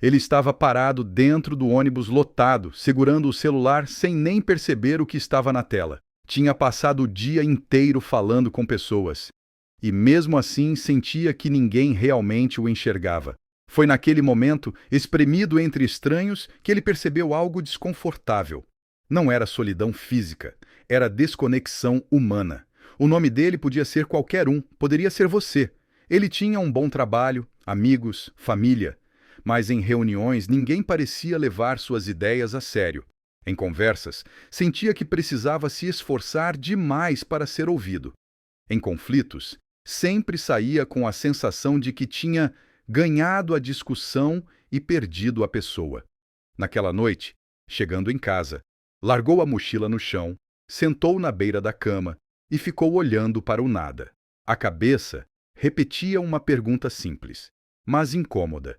Ele estava parado dentro do ônibus lotado, segurando o celular sem nem perceber o que estava na tela. Tinha passado o dia inteiro falando com pessoas. E mesmo assim sentia que ninguém realmente o enxergava. Foi naquele momento, espremido entre estranhos, que ele percebeu algo desconfortável. Não era solidão física, era desconexão humana. O nome dele podia ser qualquer um, poderia ser você. Ele tinha um bom trabalho, amigos, família. Mas em reuniões ninguém parecia levar suas ideias a sério. Em conversas, sentia que precisava se esforçar demais para ser ouvido. Em conflitos, sempre saía com a sensação de que tinha ganhado a discussão e perdido a pessoa. Naquela noite, chegando em casa, largou a mochila no chão, sentou na beira da cama e ficou olhando para o nada. A cabeça repetia uma pergunta simples, mas incômoda.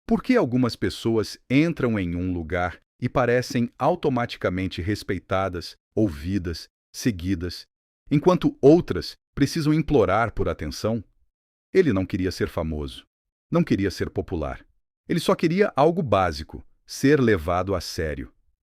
Por que algumas pessoas entram em um lugar e parecem automaticamente respeitadas, ouvidas, seguidas, enquanto outras precisam implorar por atenção? Ele não queria ser famoso, não queria ser popular. Ele só queria algo básico, ser levado a sério,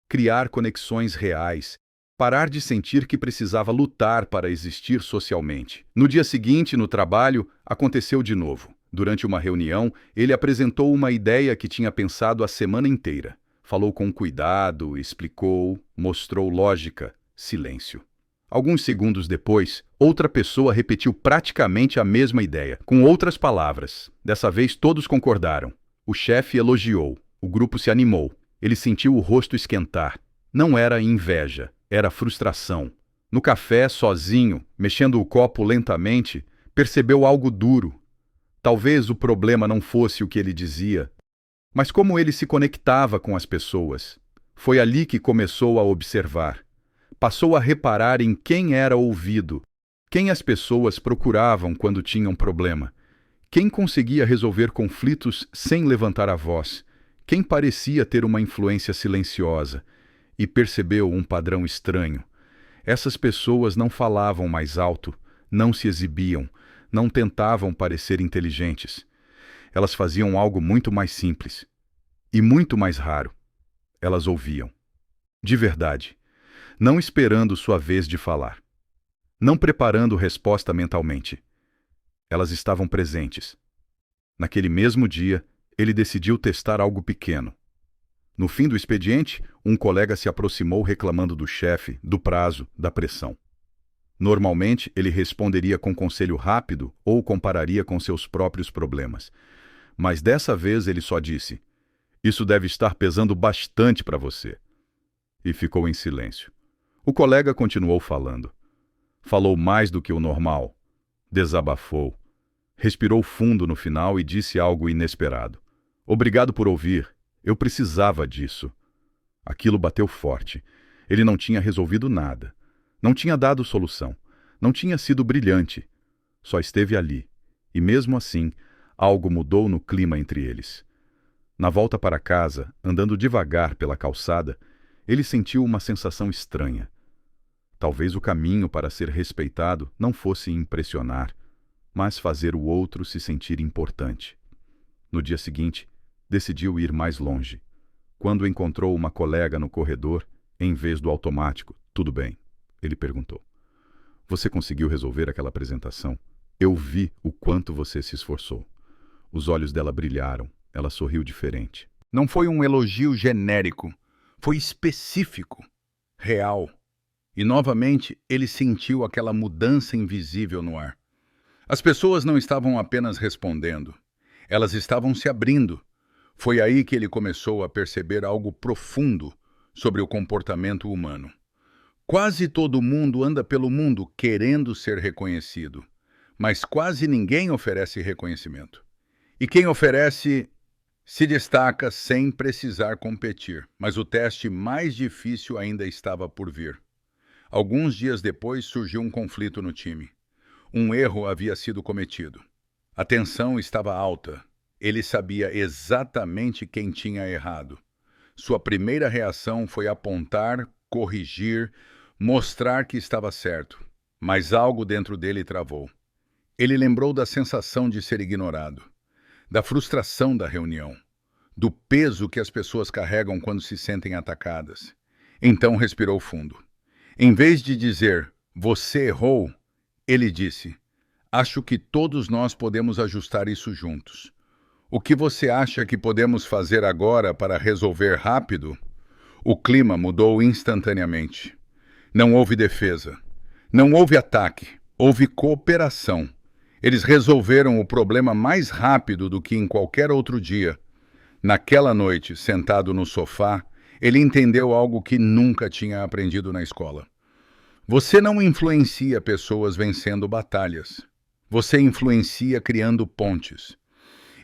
criar conexões reais, parar de sentir que precisava lutar para existir socialmente. No dia seguinte, no trabalho, aconteceu de novo. Durante uma reunião, ele apresentou uma ideia que tinha pensado a semana inteira. Falou com cuidado, explicou, mostrou lógica, silêncio. Alguns segundos depois, outra pessoa repetiu praticamente a mesma ideia, com outras palavras. Dessa vez todos concordaram. O chefe elogiou, o grupo se animou. Ele sentiu o rosto esquentar. Não era inveja, era frustração. No café, sozinho, mexendo o copo lentamente, percebeu algo duro. Talvez o problema não fosse o que ele dizia, mas como ele se conectava com as pessoas. Foi ali que começou a observar. Passou a reparar em quem era ouvido, quem as pessoas procuravam quando tinham problema, quem conseguia resolver conflitos sem levantar a voz, quem parecia ter uma influência silenciosa, e percebeu um padrão estranho. Essas pessoas não falavam mais alto, não se exibiam, não tentavam parecer inteligentes. Elas faziam algo muito mais simples e muito mais raro. Elas ouviam. De verdade. Não esperando sua vez de falar. Não preparando resposta mentalmente. Elas estavam presentes. Naquele mesmo dia, ele decidiu testar algo pequeno. No fim do expediente, um colega se aproximou reclamando do chefe, do prazo, da pressão. Normalmente, ele responderia com conselho rápido ou compararia com seus próprios problemas. Mas dessa vez ele só disse: "Isso deve estar pesando bastante para você." E ficou em silêncio. O colega continuou falando. Falou mais do que o normal. Desabafou. Respirou fundo no final e disse algo inesperado. "Obrigado por ouvir. Eu precisava disso." Aquilo bateu forte. Ele não tinha resolvido nada. Não tinha dado solução. Não tinha sido brilhante. Só esteve ali. E mesmo assim, algo mudou no clima entre eles. Na volta para casa, andando devagar pela calçada, ele sentiu uma sensação estranha. Talvez o caminho para ser respeitado não fosse impressionar, mas fazer o outro se sentir importante. No dia seguinte, decidiu ir mais longe. Quando encontrou uma colega no corredor, em vez do automático, "Tudo bem?" ele perguntou. "Você conseguiu resolver aquela apresentação? Eu vi o quanto você se esforçou." Os olhos dela brilharam, ela sorriu diferente. Não foi um elogio genérico, foi específico, real. E novamente ele sentiu aquela mudança invisível no ar. As pessoas não estavam apenas respondendo, elas estavam se abrindo. Foi aí que ele começou a perceber algo profundo sobre o comportamento humano. Quase todo mundo anda pelo mundo querendo ser reconhecido, mas quase ninguém oferece reconhecimento. E quem oferece se destaca sem precisar competir, mas o teste mais difícil ainda estava por vir. Alguns dias depois surgiu um conflito no time. Um erro havia sido cometido. A tensão estava alta. Ele sabia exatamente quem tinha errado. Sua primeira reação foi apontar, corrigir, mostrar que estava certo. Mas algo dentro dele travou. Ele lembrou da sensação de ser ignorado, da frustração da reunião. do peso que as pessoas carregam quando se sentem atacadas. Então respirou fundo. Em vez de dizer, você errou, ele disse, acho que todos nós podemos ajustar isso juntos. O que você acha que podemos fazer agora para resolver rápido? O clima mudou instantaneamente. Não houve defesa. Não houve ataque. Houve cooperação. Eles resolveram o problema mais rápido do que em qualquer outro dia. Naquela noite, sentado no sofá, ele entendeu algo que nunca tinha aprendido na escola. Você não influencia pessoas vencendo batalhas. Você influencia criando pontes.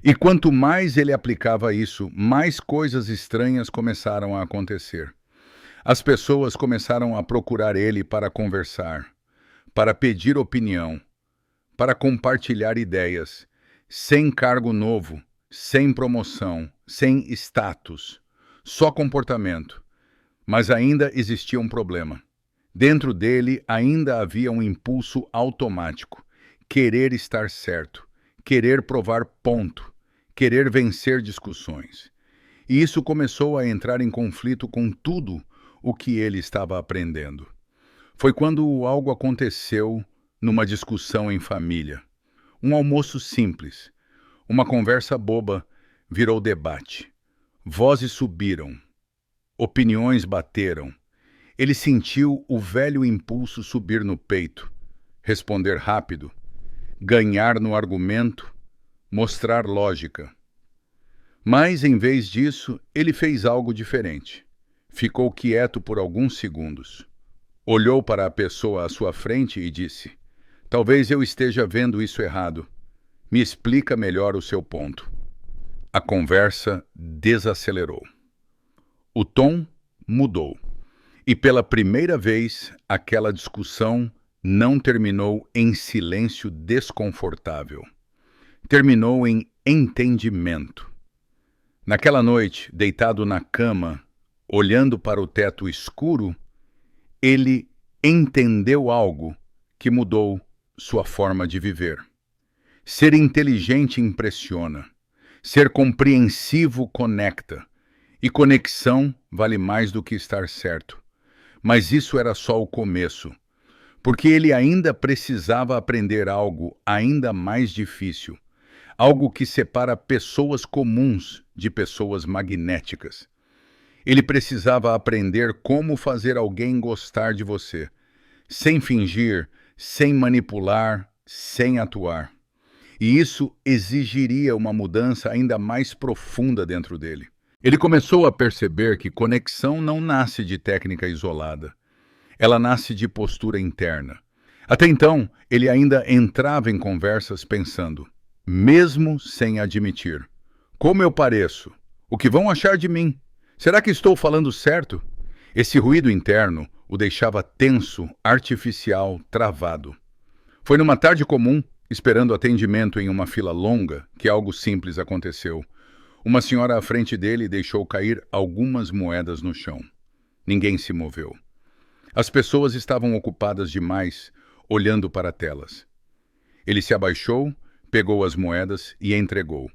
E quanto mais ele aplicava isso, mais coisas estranhas começaram a acontecer. As pessoas começaram a procurar ele para conversar, para pedir opinião, para compartilhar ideias, sem cargo novo, sem promoção, sem status, só comportamento. Mas ainda existia um problema. Dentro dele ainda havia um impulso automático, querer estar certo, querer provar ponto, querer vencer discussões. E isso começou a entrar em conflito com tudo o que ele estava aprendendo. Foi quando algo aconteceu numa discussão em família. Um almoço simples, uma conversa boba virou debate. Vozes subiram, opiniões bateram. Ele sentiu o velho impulso subir no peito, responder rápido, ganhar no argumento, mostrar lógica. Mas, em vez disso, ele fez algo diferente. Ficou quieto por alguns segundos. Olhou para a pessoa à sua frente e disse, talvez eu esteja vendo isso errado. Me explica melhor o seu ponto. A conversa desacelerou. O tom mudou. E pela primeira vez, aquela discussão não terminou em silêncio desconfortável. Terminou em entendimento. Naquela noite, deitado na cama, olhando para o teto escuro, ele entendeu algo que mudou sua forma de viver. Ser inteligente impressiona. Ser compreensivo conecta. E conexão vale mais do que estar certo. Mas isso era só o começo, porque ele ainda precisava aprender algo ainda mais difícil, algo que separa pessoas comuns de pessoas magnéticas. Ele precisava aprender como fazer alguém gostar de você, sem fingir, sem manipular, sem atuar. E isso exigiria uma mudança ainda mais profunda dentro dele. Ele começou a perceber que conexão não nasce de técnica isolada. Ela nasce de postura interna. Até então, ele ainda entrava em conversas pensando, mesmo sem admitir, como eu pareço? O que vão achar de mim? Será que estou falando certo? Esse ruído interno o deixava tenso, artificial, travado. Foi numa tarde comum, esperando atendimento em uma fila longa, que algo simples aconteceu. Uma senhora à frente dele deixou cair algumas moedas no chão. Ninguém se moveu. As pessoas estavam ocupadas demais, olhando para telas. Ele se abaixou, pegou as moedas e entregou.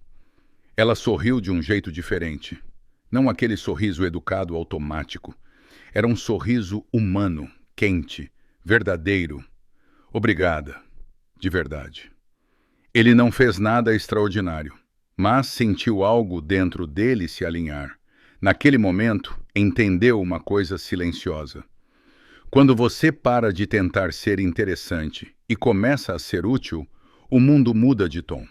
Ela sorriu de um jeito diferente. Não aquele sorriso educado automático. Era um sorriso humano, quente, verdadeiro. Obrigada, de verdade. Ele não fez nada extraordinário, mas sentiu algo dentro dele se alinhar. Naquele momento, entendeu uma coisa silenciosa. Quando você para de tentar ser interessante e começa a ser útil, o mundo muda de tom.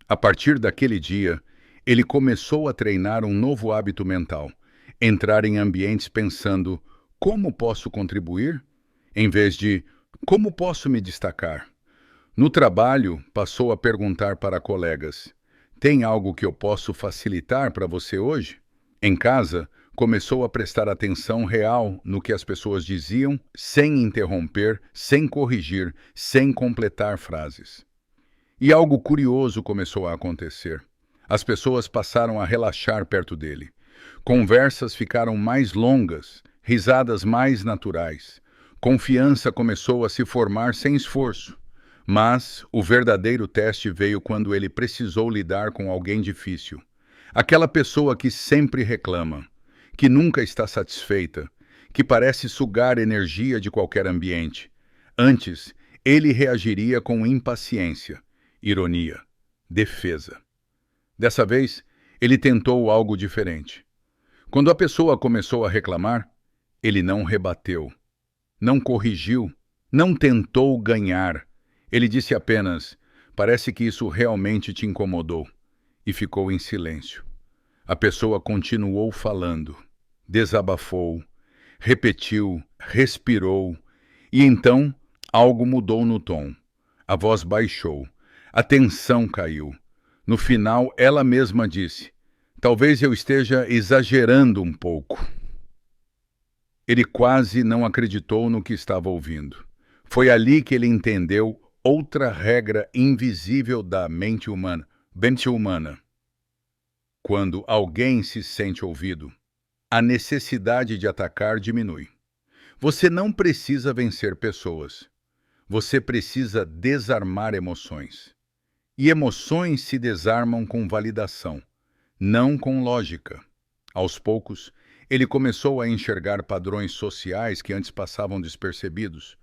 A partir daquele dia, ele começou a treinar um novo hábito mental, entrar em ambientes pensando, como posso contribuir? Em vez de, como posso me destacar? No trabalho, passou a perguntar para colegas, tem algo que eu posso facilitar para você hoje? Em casa, começou a prestar atenção real no que as pessoas diziam, sem interromper, sem corrigir, sem completar frases. E algo curioso começou a acontecer. As pessoas passaram a relaxar perto dele. Conversas ficaram mais longas, risadas mais naturais. Confiança começou a se formar sem esforço. Mas o verdadeiro teste veio quando ele precisou lidar com alguém difícil. Aquela pessoa que sempre reclama, que nunca está satisfeita, que parece sugar energia de qualquer ambiente. Antes, ele reagiria com impaciência, ironia, defesa. Dessa vez, ele tentou algo diferente. Quando a pessoa começou a reclamar, ele não rebateu, não corrigiu, não tentou ganhar. Ele disse apenas: "Parece que isso realmente te incomodou", e ficou em silêncio. A pessoa continuou falando, desabafou, repetiu, respirou, e então algo mudou no tom. A voz baixou, a tensão caiu. No final, ela mesma disse: "Talvez eu esteja exagerando um pouco." Ele quase não acreditou no que estava ouvindo. Foi ali que ele entendeu outra regra invisível da mente humana. Mente humana. Quando alguém se sente ouvido, a necessidade de atacar diminui. Você não precisa vencer pessoas. Você precisa desarmar emoções. E emoções se desarmam com validação, não com lógica. Aos poucos, ele começou a enxergar padrões sociais que antes passavam despercebidos.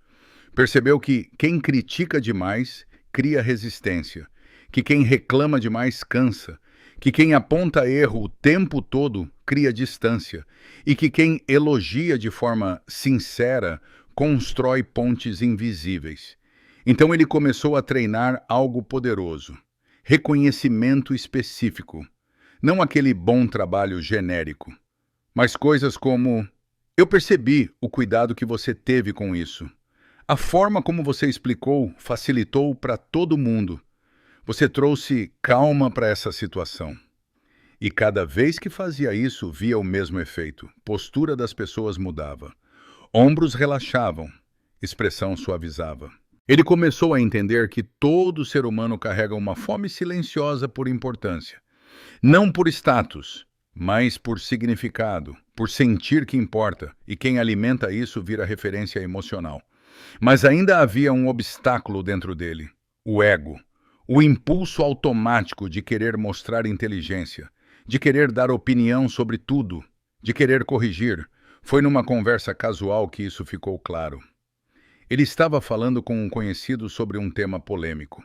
Percebeu que quem critica demais cria resistência, que quem reclama demais cansa, que quem aponta erro o tempo todo cria distância e que quem elogia de forma sincera constrói pontes invisíveis. Então ele começou a treinar algo poderoso, reconhecimento específico, não aquele bom trabalho genérico, mas coisas como: "Eu percebi o cuidado que você teve com isso. A forma como você explicou facilitou para todo mundo. Você trouxe calma para essa situação." E cada vez que fazia isso, via o mesmo efeito. Postura das pessoas mudava. Ombros relaxavam, expressão suavizava. Ele começou a entender que todo ser humano carrega uma fome silenciosa por importância. Não por status, mas por significado, por sentir que importa, e quem alimenta isso vira referência emocional. Mas ainda havia um obstáculo dentro dele: o ego, o impulso automático de querer mostrar inteligência, de querer dar opinião sobre tudo, de querer corrigir. Foi numa conversa casual que isso ficou claro. Ele estava falando com um conhecido sobre um tema polêmico.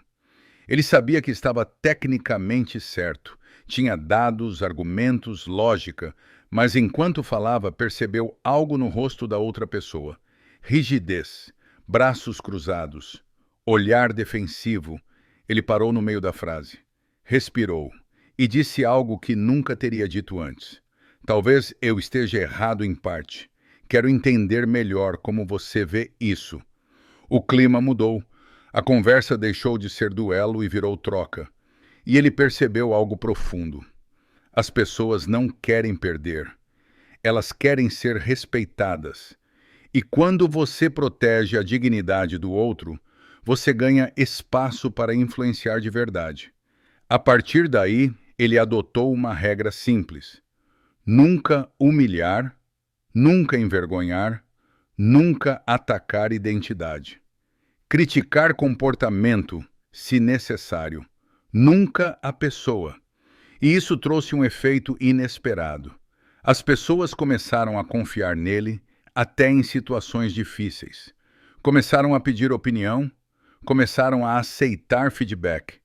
Ele sabia que estava tecnicamente certo, tinha dados, argumentos, lógica, mas enquanto falava percebeu algo no rosto da outra pessoa: rigidez, braços cruzados, olhar defensivo. Ele parou no meio da frase, respirou e disse algo que nunca teria dito antes: "Talvez eu esteja errado em parte. Quero entender melhor como você vê isso." O clima mudou. A conversa deixou de ser duelo e virou troca. E ele percebeu algo profundo. As pessoas não querem perder. Elas querem ser respeitadas. E quando você protege a dignidade do outro, você ganha espaço para influenciar de verdade. A partir daí, ele adotou uma regra simples: nunca humilhar, nunca envergonhar, nunca atacar identidade. Criticar comportamento, se necessário, nunca a pessoa. E isso trouxe um efeito inesperado. As pessoas começaram a confiar nele até em situações difíceis. Começaram a pedir opinião, começaram a aceitar feedback,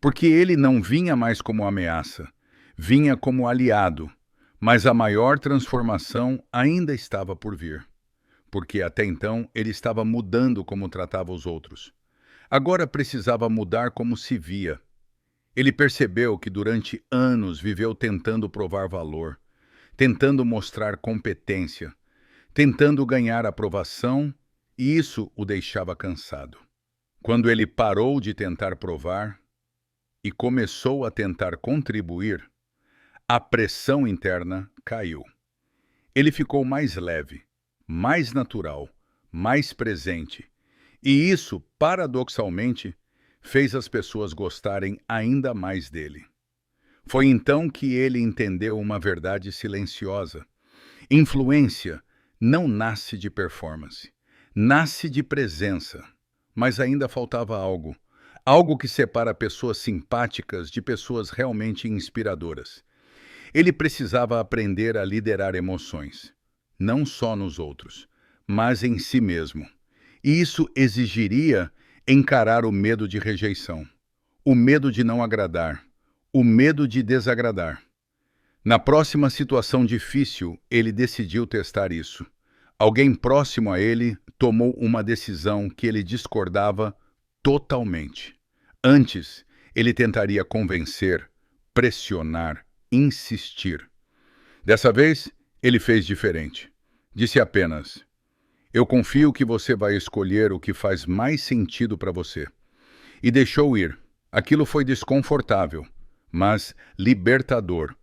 porque ele não vinha mais como ameaça, vinha como aliado, mas a maior transformação ainda estava por vir, porque até então ele estava mudando como tratava os outros. Agora precisava mudar como se via. Ele percebeu que durante anos viveu tentando provar valor, tentando mostrar competência, tentando ganhar aprovação, e isso o deixava cansado. Quando ele parou de tentar provar e começou a tentar contribuir, a pressão interna caiu. Ele ficou mais leve, mais natural, mais presente. E isso, paradoxalmente, fez as pessoas gostarem ainda mais dele. Foi então que ele entendeu uma verdade silenciosa. Influência não nasce de performance, nasce de presença. Mas ainda faltava algo. Algo que separa pessoas simpáticas de pessoas realmente inspiradoras. Ele precisava aprender a liderar emoções, não só nos outros, mas em si mesmo. E isso exigiria encarar o medo de rejeição, o medo de não agradar, o medo de desagradar. Na próxima situação difícil, ele decidiu testar isso. Alguém próximo a ele tomou uma decisão que ele discordava totalmente. Antes, ele tentaria convencer, pressionar, insistir. Dessa vez, ele fez diferente. Disse apenas: "Eu confio que você vai escolher o que faz mais sentido para você." E deixou ir. Aquilo foi desconfortável, mas libertador,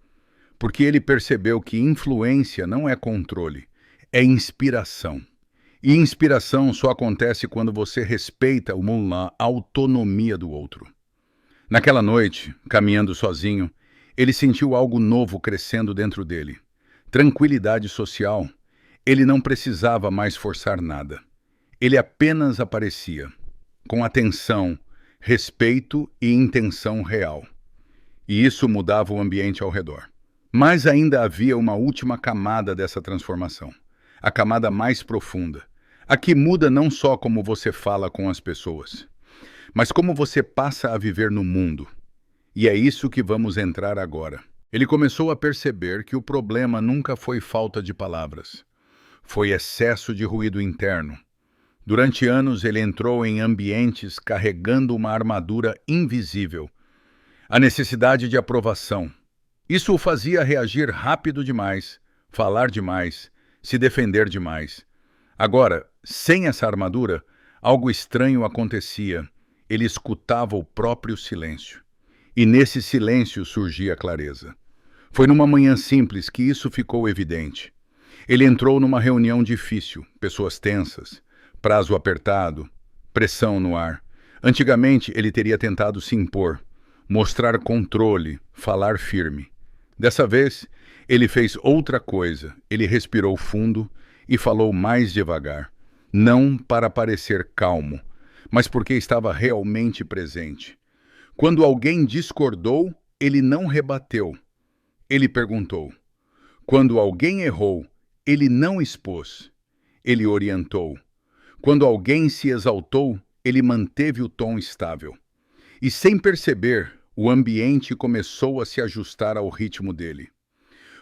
porque ele percebeu que influência não é controle, é inspiração. E inspiração só acontece quando você respeita a autonomia do outro. Naquela noite, caminhando sozinho, ele sentiu algo novo crescendo dentro dele. Tranquilidade social. Ele não precisava mais forçar nada. Ele apenas aparecia, com atenção, respeito e intenção real. E isso mudava o ambiente ao redor. Mas ainda havia uma última camada dessa transformação. A camada mais profunda. A que muda não só como você fala com as pessoas, mas como você passa a viver no mundo. E é isso que vamos entrar agora. Ele começou a perceber que o problema nunca foi falta de palavras. Foi excesso de ruído interno. Durante anos ele entrou em ambientes carregando uma armadura invisível. A necessidade de aprovação. Isso o fazia reagir rápido demais, falar demais, se defender demais. Agora, sem essa armadura, algo estranho acontecia. Ele escutava o próprio silêncio. E nesse silêncio surgia clareza. Foi numa manhã simples que isso ficou evidente. Ele entrou numa reunião difícil, pessoas tensas, prazo apertado, pressão no ar. Antigamente ele teria tentado se impor, mostrar controle, falar firme. Dessa vez, ele fez outra coisa. Ele respirou fundo e falou mais devagar. Não para parecer calmo, mas porque estava realmente presente. Quando alguém discordou, ele não rebateu. Ele perguntou. Quando alguém errou, ele não expôs. Ele orientou. Quando alguém se exaltou, ele manteve o tom estável. E sem perceber, o ambiente começou a se ajustar ao ritmo dele.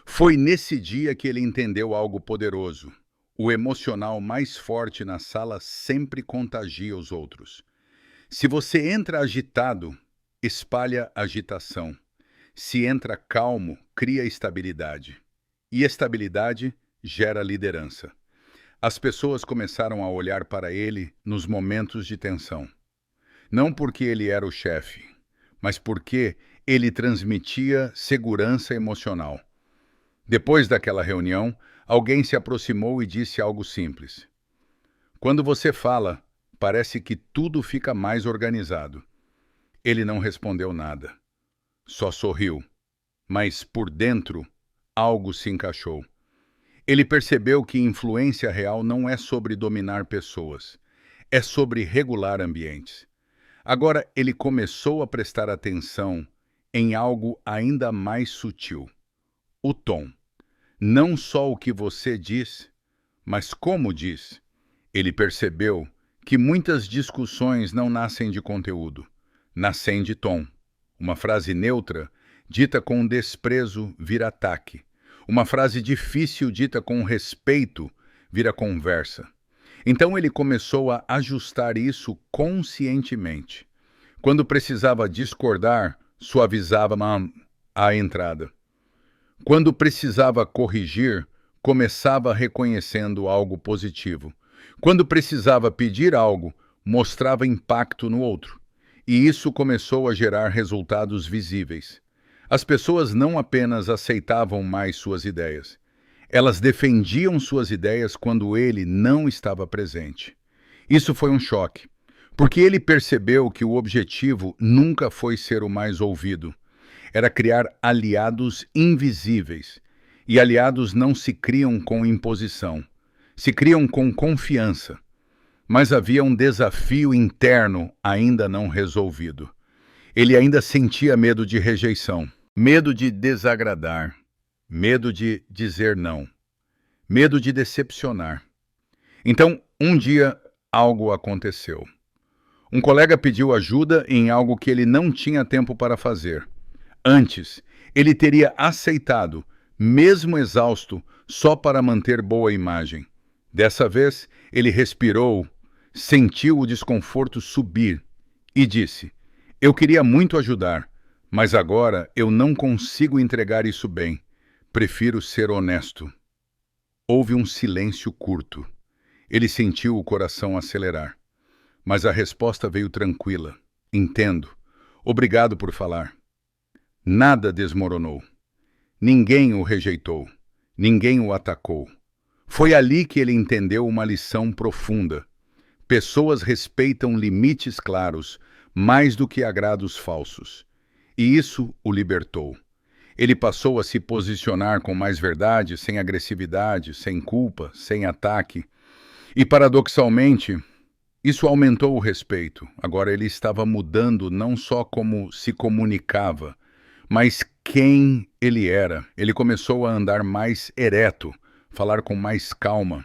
Foi nesse dia que ele entendeu algo poderoso. O emocional mais forte na sala sempre contagia os outros. Se você entra agitado, espalha agitação. Se entra calmo, cria estabilidade. E estabilidade gera liderança. As pessoas começaram a olhar para ele nos momentos de tensão. Não porque ele era o chefe, mas porque ele transmitia segurança emocional. Depois daquela reunião, alguém se aproximou e disse algo simples. Quando você fala, parece que tudo fica mais organizado. Ele não respondeu nada. Só sorriu. Mas por dentro, algo se encaixou. Ele percebeu que influência real não é sobre dominar pessoas, é sobre regular ambientes. Agora ele começou a prestar atenção em algo ainda mais sutil. O tom. Não só o que você diz, mas como diz. Ele percebeu que muitas discussões não nascem de conteúdo, nascem de tom. Uma frase neutra, dita com desprezo, vira ataque. Uma frase difícil, dita com respeito, vira conversa. Então ele começou a ajustar isso conscientemente. Quando precisava discordar, suavizava a entrada. Quando precisava corrigir, começava reconhecendo algo positivo. Quando precisava pedir algo, mostrava impacto no outro. E isso começou a gerar resultados visíveis. As pessoas não apenas aceitavam mais suas ideias. Elas defendiam suas ideias quando ele não estava presente. Isso foi um choque, porque ele percebeu que o objetivo nunca foi ser o mais ouvido. Era criar aliados invisíveis. E aliados não se criam com imposição, se criam com confiança. Mas havia um desafio interno ainda não resolvido. Ele ainda sentia medo de rejeição, medo de desagradar, medo de dizer não, medo de decepcionar. Então, um dia, algo aconteceu. Um colega pediu ajuda em algo que ele não tinha tempo para fazer. Antes, ele teria aceitado, mesmo exausto, só para manter boa imagem. Dessa vez, ele respirou, sentiu o desconforto subir e disse: "Eu queria muito ajudar, mas agora eu não consigo entregar isso bem. Prefiro ser honesto." Houve um silêncio curto. Ele sentiu o coração acelerar. Mas a resposta veio tranquila. "Entendo. Obrigado por falar." Nada desmoronou. Ninguém o rejeitou. Ninguém o atacou. Foi ali que ele entendeu uma lição profunda. Pessoas respeitam limites claros mais do que agrados falsos. E isso o libertou. Ele passou a se posicionar com mais verdade, sem agressividade, sem culpa, sem ataque. E, paradoxalmente, isso aumentou o respeito. Agora ele estava mudando não só como se comunicava, mas quem ele era. Ele começou a andar mais ereto, falar com mais calma,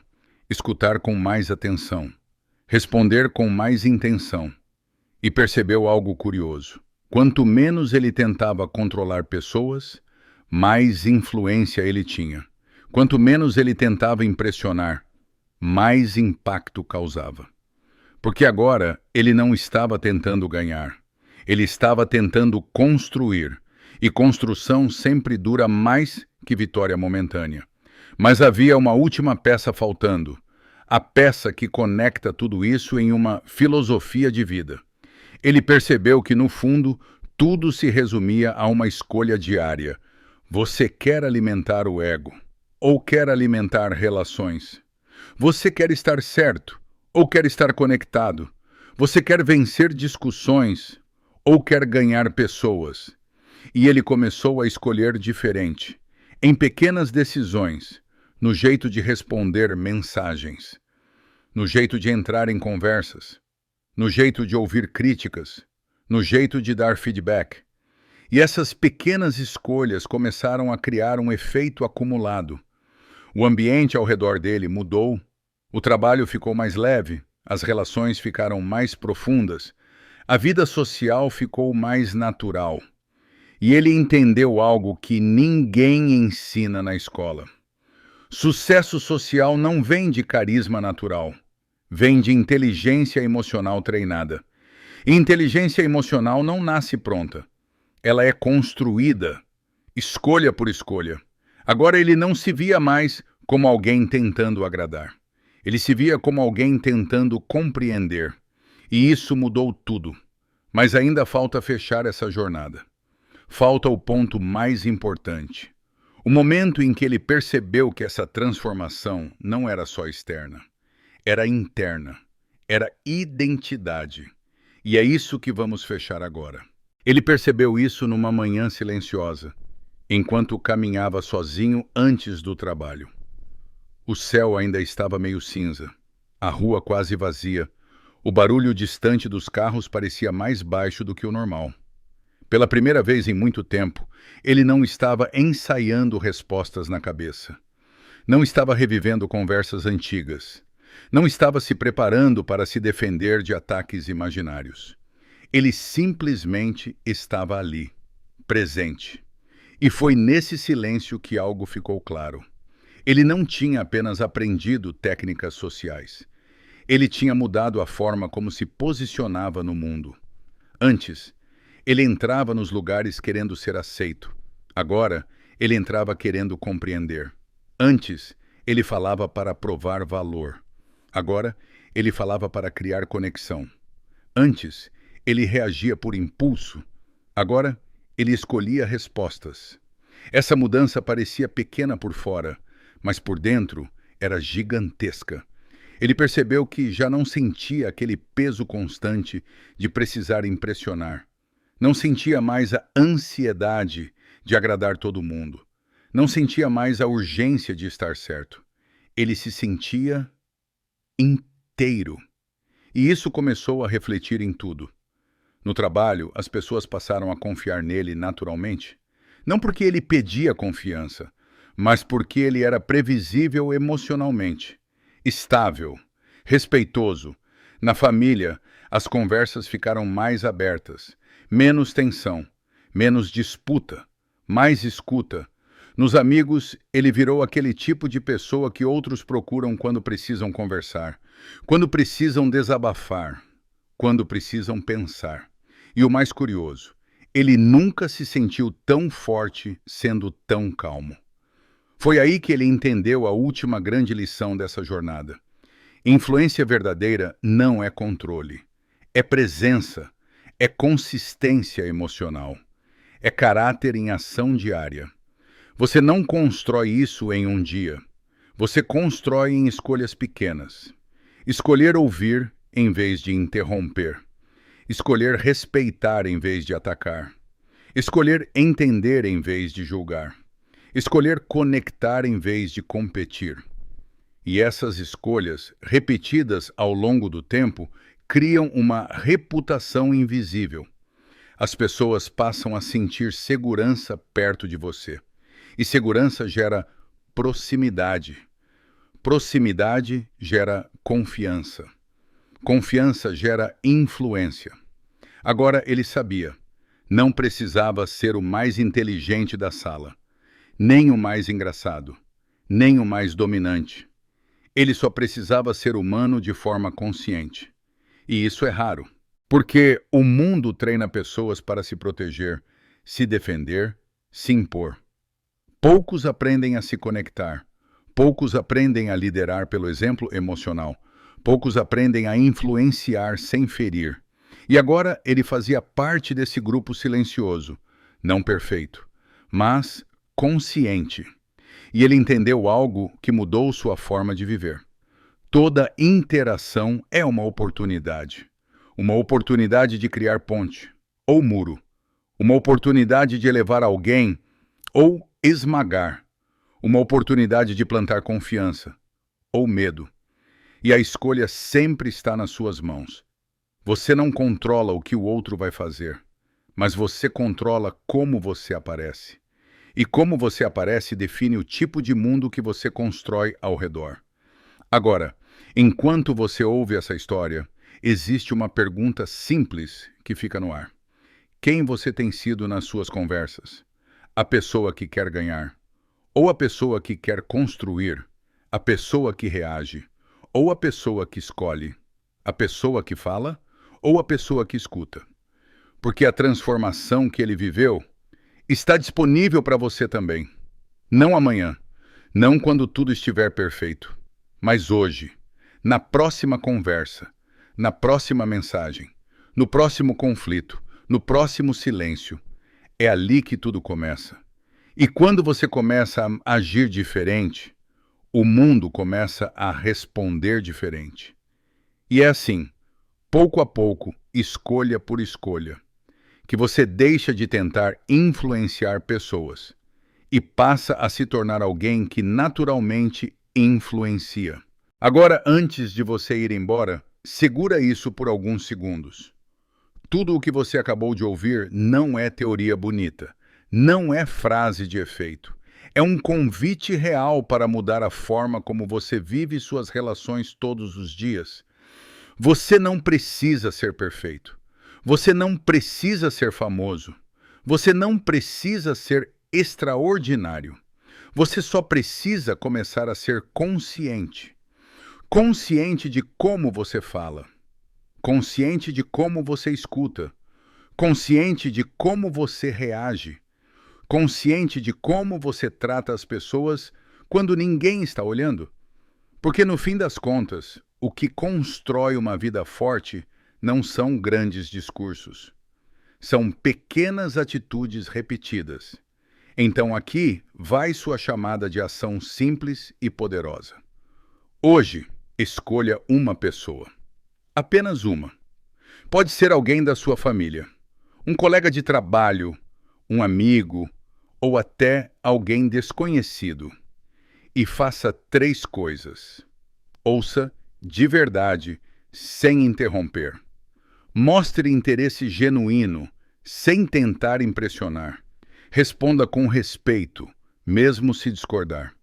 escutar com mais atenção, responder com mais intenção. E percebeu algo curioso. Quanto menos ele tentava controlar pessoas, mais influência ele tinha. Quanto menos ele tentava impressionar, mais impacto causava. Porque agora ele não estava tentando ganhar. Ele estava tentando construir. E construção sempre dura mais que vitória momentânea. Mas havia uma última peça faltando. A peça que conecta tudo isso em uma filosofia de vida. Ele percebeu que, no fundo, tudo se resumia a uma escolha diária. Você quer alimentar o ego ou quer alimentar relações? Você quer estar certo ou quer estar conectado? Você quer vencer discussões ou quer ganhar pessoas? E ele começou a escolher diferente, em pequenas decisões, no jeito de responder mensagens, no jeito de entrar em conversas, no jeito de ouvir críticas, no jeito de dar feedback. E essas pequenas escolhas começaram a criar um efeito acumulado. O ambiente ao redor dele mudou, o trabalho ficou mais leve, as relações ficaram mais profundas, a vida social ficou mais natural. E ele entendeu algo que ninguém ensina na escola. Sucesso social não vem de carisma natural, vem de inteligência emocional treinada. E inteligência emocional não nasce pronta. Ela é construída, escolha por escolha. Agora ele não se via mais como alguém tentando agradar. Ele se via como alguém tentando compreender. E isso mudou tudo. Mas ainda falta fechar essa jornada. Falta o ponto mais importante. O momento em que ele percebeu que essa transformação não era só externa. Era interna. Era identidade. E é isso que vamos fechar agora. Ele percebeu isso numa manhã silenciosa, enquanto caminhava sozinho antes do trabalho. O céu ainda estava meio cinza, a rua quase vazia, o barulho distante dos carros parecia mais baixo do que o normal. Pela primeira vez em muito tempo, ele não estava ensaiando respostas na cabeça. Não estava revivendo conversas antigas. Não estava se preparando para se defender de ataques imaginários. Ele simplesmente estava ali, presente. E foi nesse silêncio que algo ficou claro. Ele não tinha apenas aprendido técnicas sociais. Ele tinha mudado a forma como se posicionava no mundo. Antes, ele entrava nos lugares querendo ser aceito. Agora, ele entrava querendo compreender. Antes, ele falava para provar valor. Agora, ele falava para criar conexão. Antes, ele reagia por impulso. Agora, ele escolhia respostas. Essa mudança parecia pequena por fora, mas por dentro era gigantesca. Ele percebeu que já não sentia aquele peso constante de precisar impressionar. Não sentia mais a ansiedade de agradar todo mundo. Não sentia mais a urgência de estar certo. Ele se sentia inteiro. E isso começou a refletir em tudo. No trabalho, as pessoas passaram a confiar nele naturalmente. Não porque ele pedia confiança, mas porque ele era previsível emocionalmente, estável, respeitoso. Na família, as conversas ficaram mais abertas, menos tensão, menos disputa, mais escuta. Nos amigos, ele virou aquele tipo de pessoa que outros procuram quando precisam conversar, quando precisam desabafar, quando precisam pensar. E o mais curioso, ele nunca se sentiu tão forte sendo tão calmo. Foi aí que ele entendeu a última grande lição dessa jornada. Influência verdadeira não é controle, é presença, é consistência emocional, é caráter em ação diária. Você não constrói isso em um dia. Você constrói em escolhas pequenas. Escolher ouvir em vez de interromper. Escolher respeitar em vez de atacar. Escolher entender em vez de julgar. Escolher conectar em vez de competir. E essas escolhas, repetidas ao longo do tempo, criam uma reputação invisível. As pessoas passam a sentir segurança perto de você. E segurança gera proximidade. Proximidade gera confiança. Confiança gera influência. Agora ele sabia. Não precisava ser o mais inteligente da sala, nem o mais engraçado, nem o mais dominante. Ele só precisava ser humano de forma consciente. E isso é raro, porque o mundo treina pessoas para se proteger, se defender, se impor. Poucos aprendem a se conectar. Poucos aprendem a liderar pelo exemplo emocional. Poucos aprendem a influenciar sem ferir. E agora ele fazia parte desse grupo silencioso, não perfeito, mas consciente. E ele entendeu algo que mudou sua forma de viver. Toda interação é uma oportunidade. Uma oportunidade de criar ponte, ou muro. Uma oportunidade de elevar alguém, ou esmagar. Uma oportunidade de plantar confiança, ou medo. E a escolha sempre está nas suas mãos. Você não controla o que o outro vai fazer, mas você controla como você aparece. E como você aparece define o tipo de mundo que você constrói ao redor. Agora, enquanto você ouve essa história, existe uma pergunta simples que fica no ar. Quem você tem sido nas suas conversas? A pessoa que quer ganhar? Ou a pessoa que quer construir? A pessoa que reage? Ou a pessoa que escolhe? A pessoa que fala? Ou a pessoa que escuta? Porque a transformação que ele viveu está disponível para você também. Não amanhã, não quando tudo estiver perfeito, mas hoje, na próxima conversa, na próxima mensagem, no próximo conflito, no próximo silêncio. É ali que tudo começa. E quando você começa a agir diferente, o mundo começa a responder diferente. E é assim, pouco a pouco, escolha por escolha, que você deixa de tentar influenciar pessoas e passa a se tornar alguém que naturalmente influencia. Agora, antes de você ir embora, segura isso por alguns segundos. Tudo o que você acabou de ouvir não é teoria bonita, não é frase de efeito. É um convite real para mudar a forma como você vive suas relações todos os dias. Você não precisa ser perfeito. Você não precisa ser famoso. Você não precisa ser extraordinário. Você só precisa começar a ser consciente. Consciente de como você fala. Consciente de como você escuta. Consciente de como você reage. Consciente de como você trata as pessoas quando ninguém está olhando. Porque no fim das contas, o que constrói uma vida forte não são grandes discursos. São pequenas atitudes repetidas. Então aqui vai sua chamada de ação simples e poderosa. Hoje, escolha uma pessoa. Apenas uma. Pode ser alguém da sua família, um colega de trabalho, um amigo ou até alguém desconhecido. E faça 3 coisas. Ouça de verdade, sem interromper. Mostre interesse genuíno, sem tentar impressionar. Responda com respeito, mesmo se discordar.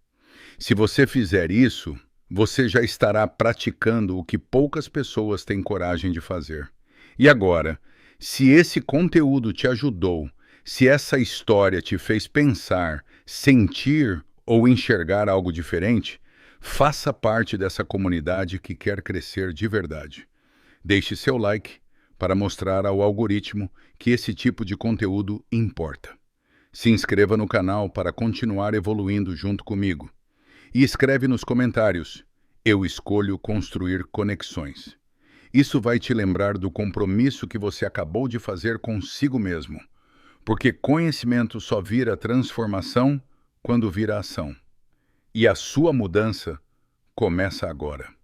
Se você fizer isso, você já estará praticando o que poucas pessoas têm coragem de fazer. E agora, se esse conteúdo te ajudou, se essa história te fez pensar, sentir ou enxergar algo diferente, faça parte dessa comunidade que quer crescer de verdade. Deixe seu like para mostrar ao algoritmo que esse tipo de conteúdo importa. Se inscreva no canal para continuar evoluindo junto comigo. E escreve nos comentários: eu escolho construir conexões. Isso vai te lembrar do compromisso que você acabou de fazer consigo mesmo. Porque conhecimento só vira transformação quando vira ação. E a sua mudança começa agora.